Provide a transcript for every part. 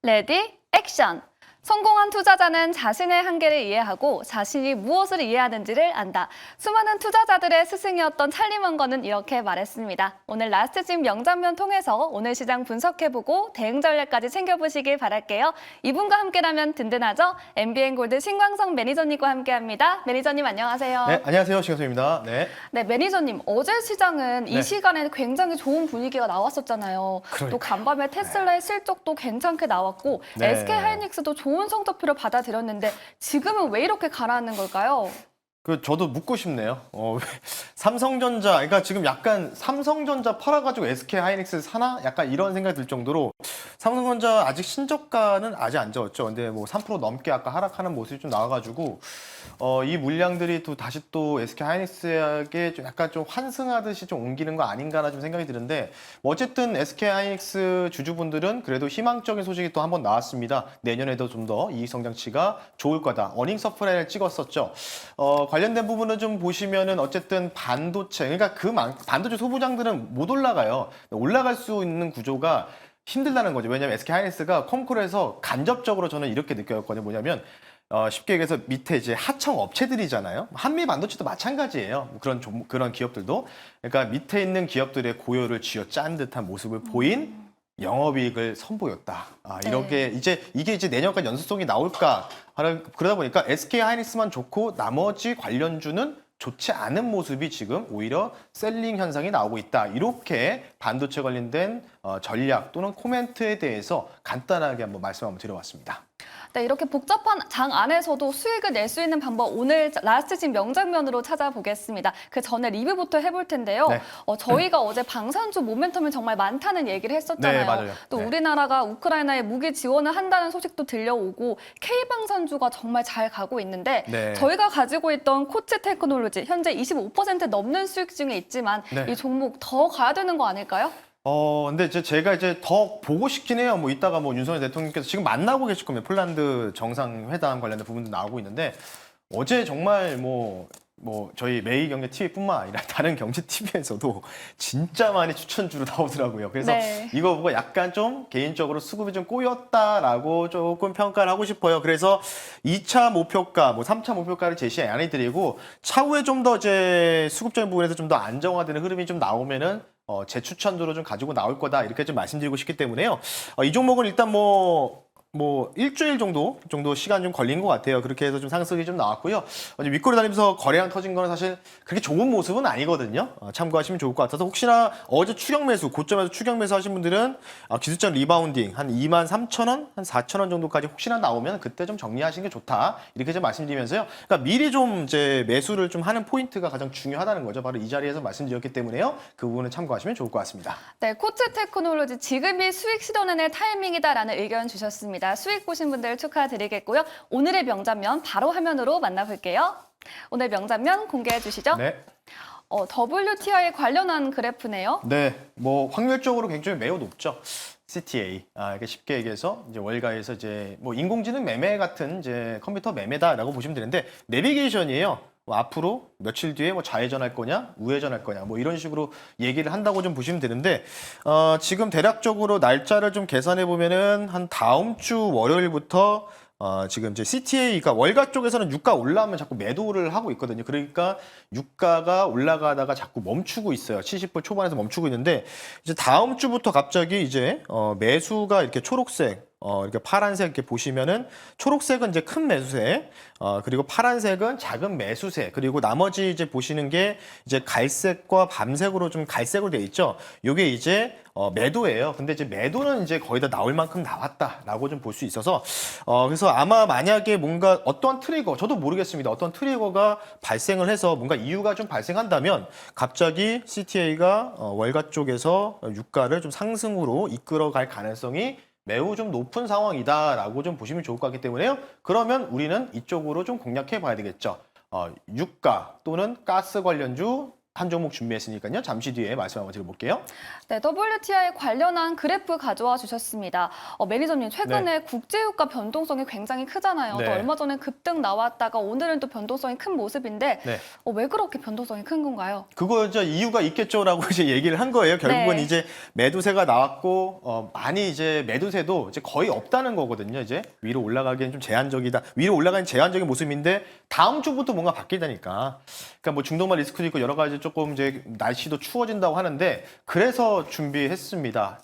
레디, 액션! 성공한 투자자는 자신의 한계를 이해하고 자신이 무엇을 이해하는지를 안다. 수많은 투자자들의 스승이었던 찰리 먼거는 이렇게 말했습니다. 오늘 라스트집 명장면 통해서 오늘 시장 분석해보고 대응 전략까지 챙겨보시길 바랄게요. 이분과 함께라면 든든하죠? MBN골드 신광석 매니저님과 함께합니다. 매니저님 안녕하세요. 네, 안녕하세요. 신광석입니다. 네. 네, 매니저님 어제 시장은 이 시간에 굉장히 좋은 분위기가 나왔었잖아요. 또 간밤에 테슬라의 실적도 괜찮게 나왔고 네. SK하이닉스도 좋은 성적표를 받아들였는데 지금은 왜 이렇게 가라앉는 걸까요? 저도 묻고 싶네요. 삼성전자, 그러니까 지금 약간 삼성전자 팔아가지고 SK하이닉스 사나? 약간 이런 생각이 들 정도로 삼성전자 아직 신저가는 아직 안 저었죠. 근데 뭐 3% 넘게 아까 하락하는 모습이 좀 나와가지고 이 물량들이 또 다시 또 SK하이닉스에게 좀 약간 좀 환승하듯이 좀 옮기는 거 아닌가나 좀 생각이 드는데 뭐 어쨌든 SK하이닉스 주주분들은 그래도 희망적인 소식이 또 한 번 나왔습니다. 내년에도 좀 더 이익 성장치가 좋을 거다. 어닝 서프라이를 찍었었죠. 관련된 부분은 좀 보시면은 어쨌든 반도체, 그러니까 반도체 소부장들은 못 올라가요. 올라갈 수 있는 구조가 힘들다는 거죠. 왜냐하면 SK하이닉스가 컴콜에서 간접적으로 저는 이렇게 느꼈거든요. 뭐냐면 쉽게 얘기해서 밑에 이제 하청 업체들이잖아요. 한미 반도체도 마찬가지예요. 그런 기업들도. 그러니까 밑에 있는 기업들의 고요를 쥐어짠 듯한 모습을 보인 영업이익을 선보였다. 이게 이제 내년까지 연속성이 나올까? 그러다 보니까 SK하이닉스만 좋고 나머지 관련주는 좋지 않은 모습이 지금 오히려 셀링 현상이 나오고 있다. 이렇게 반도체 관련된 전략 또는 코멘트에 대해서 간단하게 한번 말씀 한번 드려봤습니다. 네, 이렇게 복잡한 장 안에서도 수익을 낼 수 있는 방법 오늘 라스트집 명장면으로 찾아보겠습니다. 그 전에 리뷰부터 해볼 텐데요. 네. 저희가 어제 방산주 모멘텀이 정말 많다는 얘기를 했었잖아요. 네, 맞아요. 또 네. 우리나라가 우크라이나에 무기 지원을 한다는 소식도 들려오고 K방산주가 정말 잘 가고 있는데 네. 저희가 가지고 있던 코츠 테크놀로지 현재 25% 넘는 수익 중에 있지만 네. 이 종목 더 가야 되는 거 아닐까요? 근데 제가 더 보고 싶긴 해요. 뭐 이따가 뭐 윤석열 대통령께서 지금 만나고 계실 겁니다. 폴란드 정상회담 관련된 부분도 나오고 있는데 어제 정말 저희 매일경제 TV뿐만 아니라 다른 경제 TV에서도 진짜 많이 추천주로 나오더라고요. 그래서 네. 이거 보고 약간 좀 개인적으로 수급이 좀 꼬였다라고 조금 평가를 하고 싶어요. 그래서 2차 목표가, 3차 목표가를 제시 안 해드리고 차후에 좀 더 이제 수급적인 부분에서 좀 더 안정화되는 흐름이 좀 나오면은 제 추천주로 좀 가지고 나올 거다 이렇게 좀 말씀드리고 싶기 때문에요. 이 종목은 일단 일주일 정도 시간 좀 걸린 것 같아요. 그렇게 해서 좀 상승이 좀 나왔고요. 어제 윗골이 다니면서 거래량 터진 거는 사실 그렇게 좋은 모습은 아니거든요. 참고하시면 좋을 것 같아서 혹시나 어제 추격 매수, 고점에서 추격 매수 하신 분들은 기술적 리바운딩 한 23,000원, 한 4,000원 정도까지 혹시나 나오면 그때 좀 정리하시는 게 좋다. 이렇게 좀 말씀드리면서요. 그러니까 미리 좀 이제 매수를 좀 하는 포인트가 가장 중요하다는 거죠. 바로 이 자리에서 말씀드렸기 때문에요. 그 부분은 참고하시면 좋을 것 같습니다. 네, 코츠 테크놀로지 지금이 수익 실현해낼 타이밍이다라는 의견 주셨습니다. 수익 보신 분들 축하드리겠고요. 오늘의 명장면 바로 화면으로 만나볼게요. 오늘 명장면 공개해 주시죠. 네. WTI에 관련한 그래프네요. 네, 확률적으로 굉장히 매우 높죠. CTA. 이게 쉽게 얘기해서 이제 월가에서 이제 인공지능 매매 같은 이제 컴퓨터 매매다라고 보시면 되는데 내비게이션이에요. 앞으로 며칠 뒤에 좌회전할 거냐, 우회전할 거냐, 이런 식으로 얘기를 한다고 좀 보시면 되는데, 지금 대략적으로 날짜를 좀 계산해 보면은 한 다음 주 월요일부터 지금 이제 CTA가 월가 쪽에서는 유가 올라오면 자꾸 매도를 하고 있거든요. 그러니까 유가가 올라가다가 자꾸 멈추고 있어요. 70불 초반에서 멈추고 있는데 이제 다음 주부터 갑자기 이제 매수가 이렇게 초록색 이렇게 파란색 이렇게 보시면은 초록색은 이제 큰 매수세, 그리고 파란색은 작은 매수세, 그리고 나머지 이제 보시는 게 이제 갈색과 밤색으로 좀 갈색으로 돼 있죠. 요게 이제 매도예요. 근데 이제 매도는 이제 거의 다 나올 만큼 나왔다라고 좀 볼 수 있어서 그래서 아마 만약에 뭔가 어떠한 트리거, 저도 모르겠습니다. 어떤 트리거가 발생을 해서 뭔가 이유가 좀 발생한다면 갑자기 CTA가 월가 쪽에서 유가를 좀 상승으로 이끌어갈 가능성이 매우 좀 높은 상황이다라고 좀 보시면 좋을 것 같기 때문에요. 그러면 우리는 이쪽으로 좀 공략해 봐야 되겠죠. 유가 또는 가스 관련주 한 종목 준비했으니까요. 잠시 뒤에 말씀 한번 드려볼게요. 네, WTI 관련한 그래프 가져와 주셨습니다. 매니저님, 최근에 국제유가 변동성이 굉장히 크잖아요. 네. 또 얼마 전에 급등 나왔다가 오늘은 또 변동성이 큰 모습인데 네. 왜 그렇게 변동성이 큰 건가요? 그거 이유가 있겠죠라고 이제 얘기를 한 거예요. 결국은 네. 이제 매도세가 나왔고 많이 이제 매도세도 이제 거의 없다는 거거든요. 이제 위로 올라가기엔 좀 제한적이다. 위로 올라가는 제한적인 모습인데 다음 주부터 뭔가 바뀌다니까. 그러니까 뭐 중동발 리스크도 있고 여러 가지 조금 이제 날씨도 추워진다고 하는데 그래서 준비했습니다.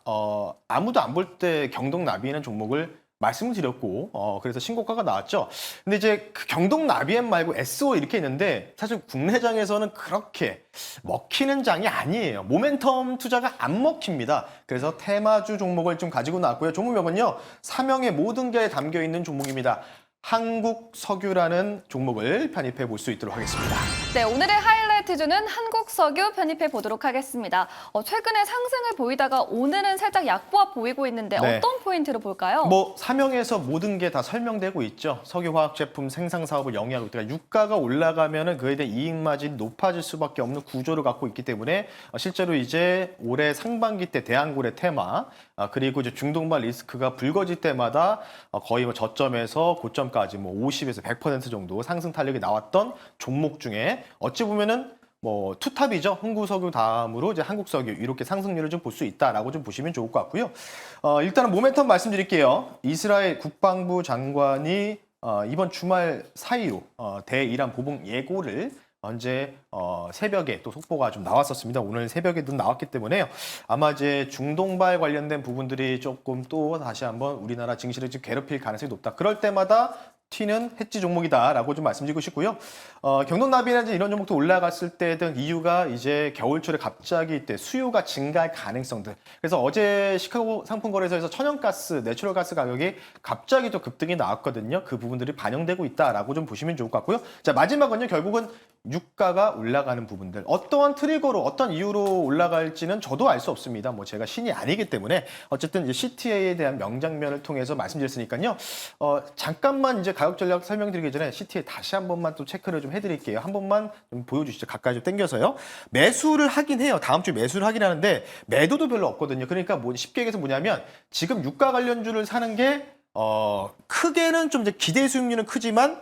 아무도 안 볼 때 경동 나비에는 종목을 말씀을 드렸고 그래서 신고가가 나왔죠. 근데 이제 그 경동 나비엔 말고 SO 이렇게 있는데 사실 국내장에서는 그렇게 먹히는 장이 아니에요. 모멘텀 투자가 안 먹힙니다. 그래서 테마주 종목을 좀 가지고 나왔고요. 종목명은요. 사명의 모든 게 담겨 있는 종목입니다. 한국석유라는 종목을 편입해 볼 수 있도록 하겠습니다. 네, 오늘의 하이라이트주는 한국석유 편입해 보도록 하겠습니다. 최근에 상승을 보이다가 오늘은 살짝 약보합 보이고 있는데 네. 어떤 포인트를 볼까요? 뭐 사명에서 모든 게 다 설명되고 있죠. 석유화학 제품 생산 사업을 영위하고 있다. 유가가 올라가면은 그에 대한 이익 마진이 높아질 수밖에 없는 구조를 갖고 있기 때문에 실제로 이제 올해 상반기 때 대한고래 테마 그리고 이제 중동발 리스크가 불거질 때마다 거의 뭐 저점에서 고점까지 뭐 50에서 100% 정도 상승 탄력이 나왔던 종목 중에 어찌 보면은 뭐 투탑이죠. 흥구석유 다음으로 이제 한국석유 이렇게 상승률을 좀 볼 수 있다라고 좀 보시면 좋을 것 같고요. 일단은 모멘텀 말씀드릴게요. 이스라엘 국방부 장관이 이번 주말 사이로 대이란 보복 예고를 언제 새벽에 또 속보가 좀 나왔었습니다. 오늘 새벽에도 나왔기 때문에요. 아마 이제 중동발 관련된 부분들이 조금 또 다시 한번 우리나라 증시를 좀 괴롭힐 가능성이 높다. 그럴 때마다 튀는 해지 종목이다라고 좀 말씀드리고 싶고요. 경동나비나 이런 종목도 올라갔을 때 등 이유가 이제 겨울철에 갑자기 이때 수요가 증가할 가능성들. 그래서 어제 시카고 상품거래소에서 천연가스, 내추럴가스 가격이 갑자기 또 급등이 나왔거든요. 그 부분들이 반영되고 있다라고 좀 보시면 좋을 것 같고요. 자, 마지막은요. 결국은 유가가 올라가는 부분들. 어떠한 트리거로 어떤 이유로 올라갈지는 저도 알 수 없습니다. 뭐 제가 신이 아니기 때문에 어쨌든 이제 CTA에 대한 명장면을 통해서 말씀드렸으니까요. 잠깐만 이제 가격 전략 설명드리기 전에 CTA 다시 한 번만 또 체크를 좀 해드릴게요. 한 번만 좀 보여주시죠. 가까이 좀 당겨서요. 매수를 하긴 해요. 다음 주 매수를 하긴 하는데 매도도 별로 없거든요. 그러니까 뭐 쉽게 얘기해서 뭐냐면 지금 유가 관련주를 사는 게 크게는 좀 이제 기대 수익률은 크지만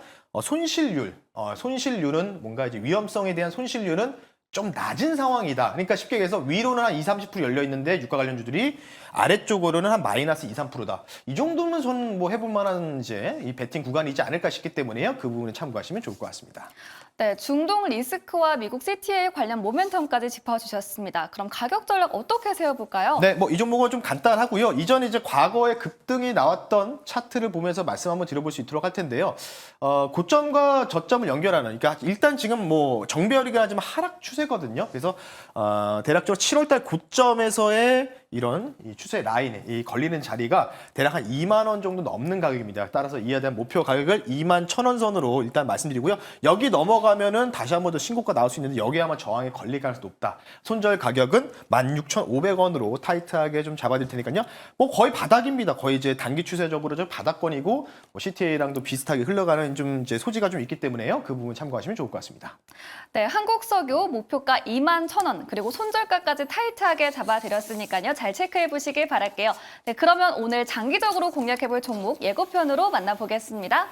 손실률은 뭔가 이제 위험성에 대한 손실률은 좀 낮은 상황이다. 그러니까 쉽게 얘기해서 위로는 한 20-30% 열려 있는데 유가 관련주들이 아래쪽으로는 한 마이너스 2-3%다. 이 정도면 전 뭐 해볼 만한 이제 이 베팅 구간이지 않을까 싶기 때문에요. 그 부분에 참고하시면 좋을 것 같습니다. 네, 중동 리스크와 미국 CTA 관련 모멘텀까지 짚어주셨습니다. 그럼 가격 전략 어떻게 세워볼까요? 네, 뭐 이 종목은 좀 간단하고요. 이전에 이제 과거에 급등이 나왔던 차트를 보면서 말씀 한번 드려볼 수 있도록 할 텐데요. 고점과 저점을 연결하는, 그러니까 일단 지금 뭐 정배열이긴 하지만 하락 추세거든요. 그래서 대략적으로 7월달 고점에서의 이런 이 추세 라인에 이 걸리는 자리가 대략 한 2만 원 정도 넘는 가격입니다. 따라서 이에 대한 목표 가격을 2만 1,000원 선으로 일단 말씀드리고요. 여기 넘어가면은 다시 한 번 더 신고가 나올 수 있는데 여기에 아마 저항에 걸릴 가능성이 높다. 손절 가격은 16,500원으로 타이트하게 좀 잡아드릴 테니까요. 뭐 거의 바닥입니다. 거의 이제 단기 추세적으로 좀 바닥권이고 뭐 CTA랑도 비슷하게 흘러가는 좀 이제 소지가 좀 있기 때문에요. 그 부분 참고하시면 좋을 것 같습니다. 네, 한국석유 목표가 2만 1,000원 그리고 손절가까지 타이트하게 잡아드렸으니까요. 잘 체크해 보시길 바랄게요. 네, 그러면 오늘 장기적으로 공략해볼 종목 예고편으로 만나보겠습니다.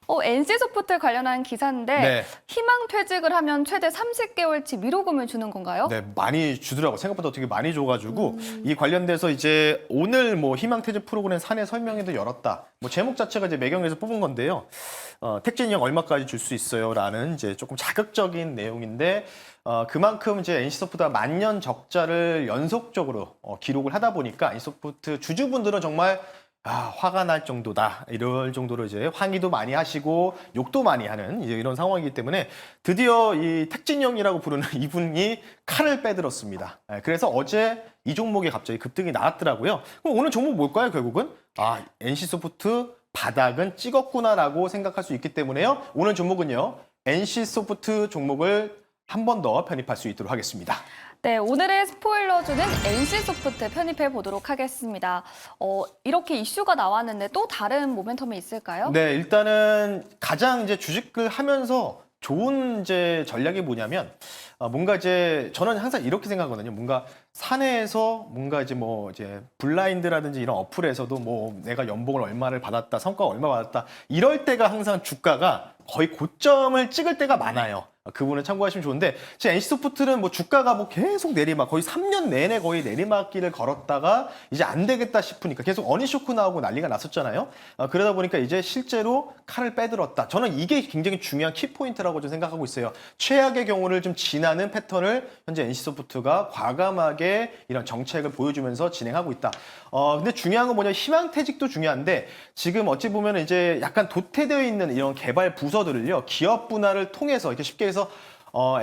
NC소프트 관련한 기사인데 네. 희망퇴직을 하면 최대 30개월치 위로금을 주는 건가요? 네, 많이 주더라고. 생각보다 되게 많이 줘가지고 이 관련돼서 이제 오늘 뭐 희망퇴직 프로그램 사내 설명회도 열었다. 뭐 제목 자체가 이제 매경에서 뽑은 건데요. 택진이형 얼마까지 줄 수 있어요?라는 이제 조금 자극적인 내용인데 그만큼 이제 NC소프트가 만년 적자를 연속적으로 기록을 하다 보니까 NC소프트 주주분들은 정말 화가 날 정도다. 이럴 정도로 이제 항의도 많이 하시고 욕도 많이 하는 이제 이런 상황이기 때문에 드디어 이 택진형이라고 부르는 이분이 칼을 빼들었습니다. 그래서 어제 이 종목이 갑자기 급등이 나왔더라고요. 그럼 오늘 종목 뭘까요, 결국은? NC소프트 바닥은 찍었구나라고 생각할 수 있기 때문에요. 오늘 종목은요, NC소프트 종목을 한 번 더 편입할 수 있도록 하겠습니다. 네, 오늘의 스포일러주는 NC소프트 편입해 보도록 하겠습니다. 이렇게 이슈가 나왔는데 또 다른 모멘텀이 있을까요? 네, 일단은 가장 이제 주식을 하면서 좋은 이제 전략이 뭐냐면 뭔가 이제 저는 항상 이렇게 생각하거든요. 뭔가 사내에서 뭔가 이제 뭐 이제 블라인드라든지 이런 어플에서도 뭐 내가 연봉을 얼마를 받았다, 성과가 얼마 받았다 이럴 때가 항상 주가가 거의 고점을 찍을 때가 많아요. 그 부분을 참고하시면 좋은데 제 NC소프트는 뭐 주가가 뭐 계속 내리막 거의 3년 내내 거의 내리막길을 걸었다가 이제 안 되겠다 싶으니까 계속 어닝 쇼크 나오고 난리가 났었잖아요. 그러다 보니까 이제 실제로 칼을 빼들었다. 저는 이게 굉장히 중요한 키포인트라고 좀 생각하고 있어요. 최악의 경우를 좀 지나는 패턴을 현재 NC소프트가 과감하게 이런 정책을 보여주면서 진행하고 있다. 근데 중요한 건 뭐냐면 희망퇴직도 중요한데 지금 어찌 보면 이제 약간 도태되어 있는 이런 개발 부서들을요 기업 분할을 통해서 이렇게 쉽게 해서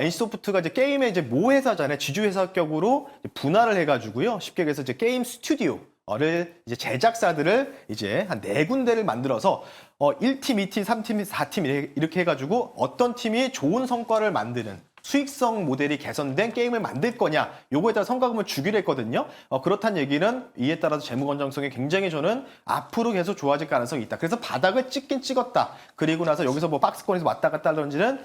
NC소프트가 이제 게임의 이제 모회사잖아요. 지주회사격으로 분할을 해가지고요. 쉽게 해서 이제 게임 스튜디오를 이제 제작사들을 이제 한 4군데를 만들어서 1팀, 2팀, 3팀, 4팀 이렇게 해가지고 어떤 팀이 좋은 성과를 만드는 수익성 모델이 개선된 게임을 만들 거냐 요거에 따라 성과금을 주기로 했거든요. 그렇다는 얘기는 이에 따라서 재무 건전성이 굉장히 저는 앞으로 계속 좋아질 가능성이 있다. 그래서 바닥을 찍긴 찍었다. 그리고 나서 여기서 뭐 박스권에서 왔다 갔다 하는지는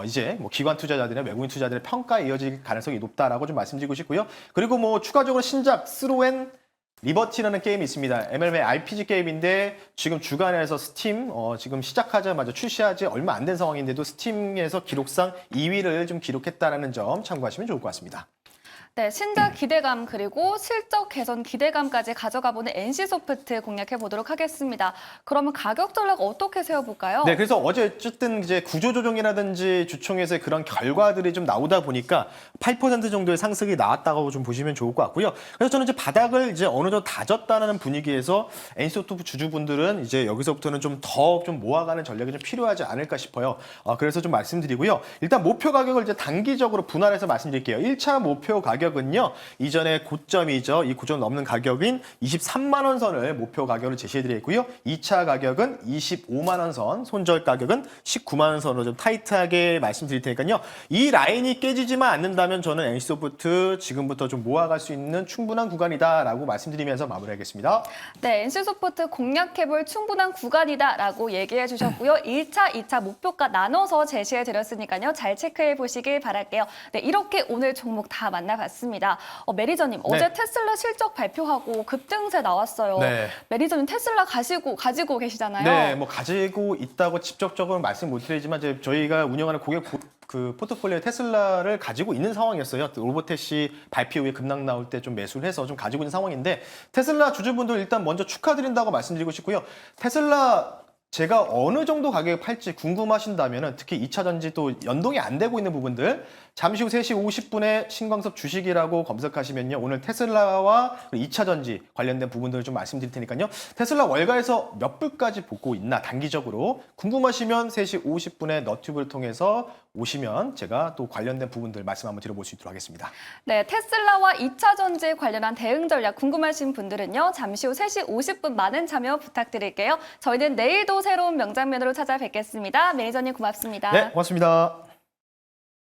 이제 뭐 기관 투자자들이나 외국인 투자자들의 평가에 이어질 가능성이 높다라고 좀 말씀드리고 싶고요. 그리고 뭐 추가적으로 신작 스로앤 리버티라는 게임이 있습니다. MMO의 RPG 게임인데 지금 주간에서 스팀 지금 시작하자마자 출시하지 얼마 안 된 상황인데도 스팀에서 기록상 2위를 좀 기록했다는 점 참고하시면 좋을 것 같습니다. 네, 신작 기대감 그리고 실적 개선 기대감까지 가져가보는 NC소프트 공략해 보도록 하겠습니다. 그러면 가격 전략 어떻게 세워볼까요? 네, 그래서 어제 어쨌든 이제 구조조정이라든지 주총에서의 그런 결과들이 좀 나오다 보니까 8% 정도의 상승이 나왔다고 좀 보시면 좋을 것 같고요. 그래서 저는 이제 바닥을 이제 어느 정도 다졌다는 분위기에서 NC소프트 주주분들은 이제 여기서부터는 좀 더 좀 모아가는 전략이 좀 필요하지 않을까 싶어요. 그래서 좀 말씀드리고요. 일단 목표 가격을 이제 단기적으로 분할해서 말씀드릴게요. 1차 목표 가격은요. 이전에 고점이죠. 이 고점 넘는 가격인 23만 원 선을 목표 가격으로 제시해드리겠고요. 2차 가격은 25만 원 선, 손절 가격은 19만 원 선으로 좀 타이트하게 말씀드릴 테니까요. 이 라인이 깨지지만 않는다면 저는 NC소프트 지금부터 좀 모아갈 수 있는 충분한 구간이다라고 말씀드리면서 마무리하겠습니다. 네, NC소프트 공략해볼 충분한 구간이다라고 얘기해 주셨고요. 1차, 2차 목표가 나눠서 제시해 드렸으니까요. 잘 체크해 보시길 바랄게요. 네, 이렇게 오늘 종목 다 만나봤습니다. 매니저님, 어제 테슬라 실적 발표하고 급등세 나왔어요. 네. 매니저님 테슬라 가지고 계시잖아요. 네, 뭐 가지고 있다고 직접적으로 말씀 못 드리지만 이제 저희가 운영하는 고객 그 포트폴리오 테슬라를 가지고 있는 상황이었어요. 로보테시 발표 후에 급락 나올 때 좀 매수를 해서 좀 가지고 있는 상황인데 테슬라 주주분들 일단 먼저 축하드린다고 말씀드리고 싶고요. 테슬라 제가 어느 정도 가격에 팔지 궁금하신다면 특히 2차 전지 또 연동이 안 되고 있는 부분들 잠시 후 3시 50분에 신광섭 주식이라고 검색하시면요. 오늘 테슬라와 2차 전지 관련된 부분들을 좀 말씀드릴 테니까요. 테슬라 월가에서 몇 불까지 보고 있나 단기적으로 궁금하시면 3시 50분에 너튜브를 통해서 오시면 제가 또 관련된 부분들 말씀 한번 드려볼 수 있도록 하겠습니다. 네, 테슬라와 2차 전지에 관련한 대응 전략 궁금하신 분들은요. 잠시 후 3시 50분 많은 참여 부탁드릴게요. 저희는 내일도 새로운 명장면으로 찾아뵙겠습니다. 매니저님 고맙습니다. 네, 고맙습니다.